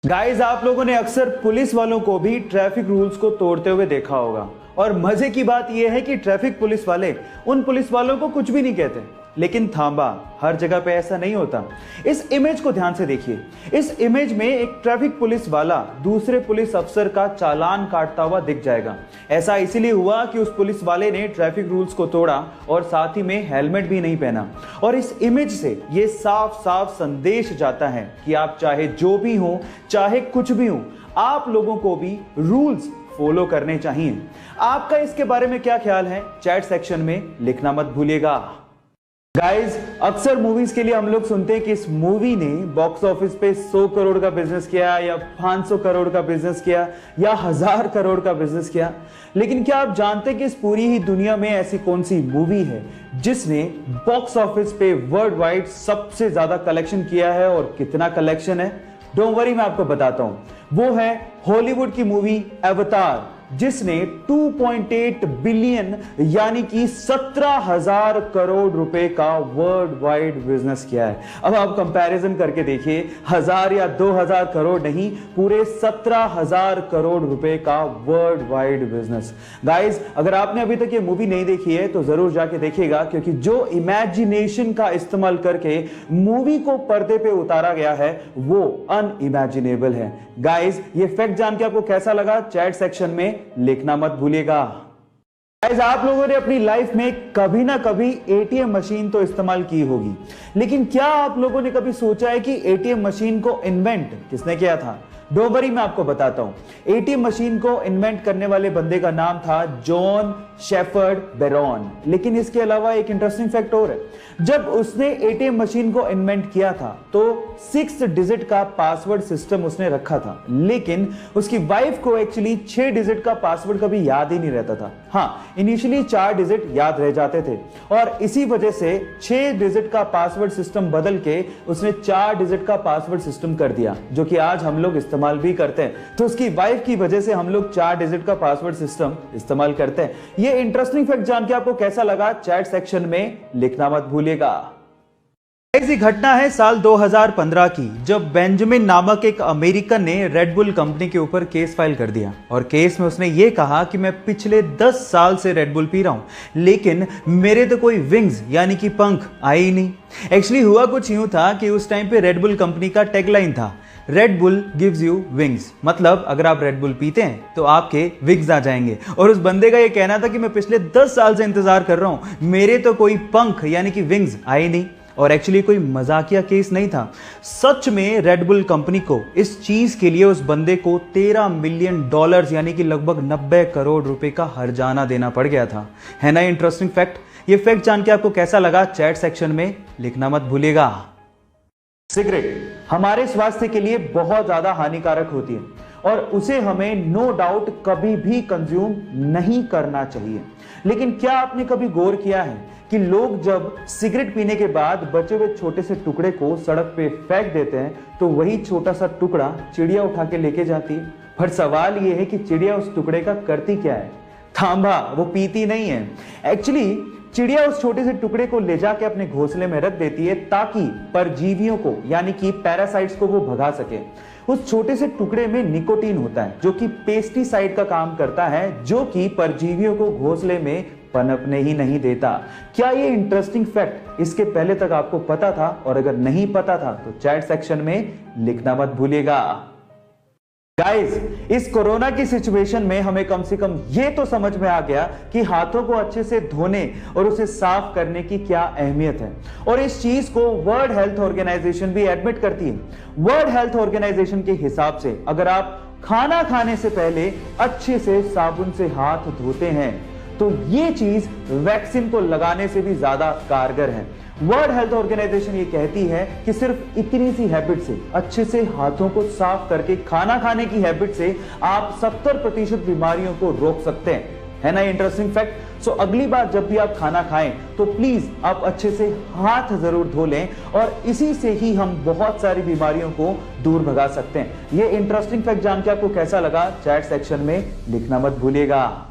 Guys, आप लोगों ने अक्सर पुलिस वालों को भी ट्रैफिक रूल्स को तोड़ते हुए देखा होगा। और मजे की बात यह है कि ट्रैफिक पुलिस वाले उन पुलिस वालों को कुछ भी नहीं कहते। लेकिन थांबा, हर जगह पे ऐसा नहीं होता। इस इमेज को ध्यान से देखिए। इस इमेज में एक ट्रैफिक पुलिस वाला दूसरे पुलिस अफसर का चालान काटता हुआ दिख जाएगा। ऐसा इसीलिए हुआ कि उस पुलिस वाले ने ट्रैफिक रूल्स को तोड़ा और साथ ही में हेलमेट भी नहीं पहना। और इस इमेज से ये साफ साफ संदेश जाता है कि आप चाहे जो भी हो, चाहे कुछ भी हो, आप लोगों को भी रूल्स फॉलो करने चाहिए। आपका इसके बारे में क्या ख्याल है, चैट सेक्शन में लिखना मत भूलिएगा। गाइस, अक्सर मूवीज के लिए हम लोग सुनते हैं कि इस मूवी ने बॉक्स ऑफिस पे 100 करोड़ का बिजनेस किया या 500 करोड़ का बिजनेस किया या 1000 करोड़ का बिजनेस किया। लेकिन क्या आप जानते हैं कि इस पूरी ही दुनिया में ऐसी कौन सी मूवी है जिसने बॉक्स ऑफिस पे वर्ल्ड वाइड सबसे ज्यादा कलेक्शन किया है और कितना कलेक्शन है? डोंट वरी, मैं आपको बताता हूं। वो है हॉलीवुड की मूवी अवतार, जिसने 2.8 बिलियन यानी कि 17,000 करोड़ रुपए का वर्ल्ड वाइड बिजनेस किया है। अब आप कंपैरिजन करके देखिए, 1000 या 2000 करोड़ नहीं, पूरे 17,000 करोड़ रुपए का वर्ल्ड वाइड बिजनेस। गाइस, अगर आपने अभी तक ये मूवी नहीं देखी है तो जरूर जाके देखिएगा, क्योंकि जो इमेजिनेशन का इस्तेमाल करके मूवी को पर्दे पे उतारा गया है वो अनइमेजिनेबल है। गाइस, ये फैक्ट जान के आपको कैसा लगा, चैट सेक्शन में लिखना मत भूलिएगा। गाइस, आप लोगों ने अपनी लाइफ में कभी ना कभी एटीएम मशीन तो इस्तेमाल की होगी, लेकिन क्या आप लोगों ने कभी सोचा है कि एटीएम मशीन को इन्वेंट किसने किया था? डोंट वरी, मैं आपको बताता हूं। एटीएम मशीन को इन्वेंट करने वाले बंदे का नाम था जॉन शेफर्ड बैरॉन। लेकिन इसके अलावा एक इंटरेस्टिंग फैक्ट और है। जब उसने एटीएम मशीन को इन्वेंट किया था तो 6 डिजिट का पासवर्ड सिस्टम उसने रखा था, लेकिन उसकी वाइफ को एक्चुअली 6 डिजिट का पासवर्ड कभी याद ही नहीं रहता था। हाँ, इनिशियली 4 डिजिट याद रह जाते थे और इसी वजह से 6 डिजिट का पासवर्ड सिस्टम बदल के उसने 4 डिजिट का पासवर्ड सिस्टम कर दिया, जो कि आज हम लोग इस्तेमाल भी करते हैं। तो उसकी वाइफ की वजह से हम लोग 4 डिजिट का पासवर्ड सिस्टम इस्तेमाल करते हैं। ये इंटरेस्टिंग फैक्ट जान के आपको कैसा लगा, चैट सेक्शन में लिखना मत भूलिएगा। ऐसी घटना है साल 2015 की, जब बेंजामिन नामक एक अमेरिकन ने रेड बुल कंपनी के ऊपर केस फाइल कर दिया। और केस में उसने ये कहा कि मैं पिछले 10 साल से रेड बुल पी रहा हूं, लेकिन मेरे तो कोई विंग्स यानी कि पंख आए ही नहीं। एक्चुअली हुआ कुछ यूं था कि उस टाइम पे रेड बुल कंपनी का टैगलाइन था, red bull gives you wings. मतलब अगर आप रेड बुल पीते हैं तो आपके विंग्स आ जाएंगे। और उस बंदे का ये कहना था कि मैं पिछले 10 साल से इंतजार कर रहा हूं, मेरे तो कोई पंख यानी कि विंग्स आए नहीं। और एक्चुअली कोई मजाकिया केस नहीं था। सच में रेड बुल कंपनी को इस चीज के लिए उस बंदे को $13 मिलियन यानी कि लगभग 90 करोड़ रुपए का हर्जाना देना पड़ गया था। है ना इंटरेस्टिंग फैक्ट? ये फैक्ट जान के आपको कैसा लगा, चैट सेक्शन में लिखना मत भूलिएगा। सिगरेट हमारे स्वास्थ्य के लिए बहुत ज्यादा हानिकारक होती है और उसे हमें नो डाउट कभी भी कंज्यूम नहीं करना चाहिए। लेकिन क्या आपने कभी गौर किया है कि लोग जब सिगरेट पीने के बाद बचे हुए छोटे से टुकड़े को सड़क पे फेंक देते हैं तो वही छोटा सा टुकड़ा चिड़िया उठा के लेके जाती है। पर सवाल यह है कि चिड़िया उस टुकड़े का करती क्या है? थांबा, वो पीती नहीं है। एक्चुअली चिड़िया उस छोटे से टुकड़े को ले जाके अपने घोंसले में रख देती है ताकि परजीवियों को यानी कि पैरासाइट्स को वो भगा सके। उस छोटे से टुकड़े में निकोटीन होता है जो कि पेस्टिसाइड का काम करता है, जो कि परजीवियों को घोंसले में पनपने ही नहीं देता। क्या ये इंटरेस्टिंग फैक्ट इसके पहले तक आपको पता था? और अगर नहीं पता था तो चैट सेक्शन में लिखना मत भूलिएगा। गाइस, इस कोरोना की सिचुएशन में हमें कम से कम ये तो समझ में आ गया कि हाथों को अच्छे से धोने और उसे साफ करने की क्या अहमियत है। और इस चीज को वर्ल्ड हेल्थ ऑर्गेनाइजेशन भी एडमिट करती है। वर्ल्ड हेल्थ ऑर्गेनाइजेशन के हिसाब से अगर आप खाना खाने से पहले अच्छे से साबुन से हाथ धोते हैं तो ये चीज वैक्सीन को लगाने से भी ज्यादा कारगर है। वर्ल्ड हेल्थ ऑर्गेनाइजेशन ये कहती है कि सिर्फ इतनी सी हैबिट से, अच्छे से हाथों को साफ करके खाना खाने की हैबिट से आप 70% बीमारियों को रोक सकते हैं। है ना इंटरेस्टिंग फैक्ट? सो अगली बार जब भी आप खाना खाएं तो प्लीज आप अच्छे से हाथ जरूर धो लें और इसी से ही हम बहुत सारी बीमारियों को दूर भगा सकते हैं। ये इंटरेस्टिंग फैक्ट जान के आपको कैसा लगा, चैट सेक्शन में लिखना मत भूलिएगा।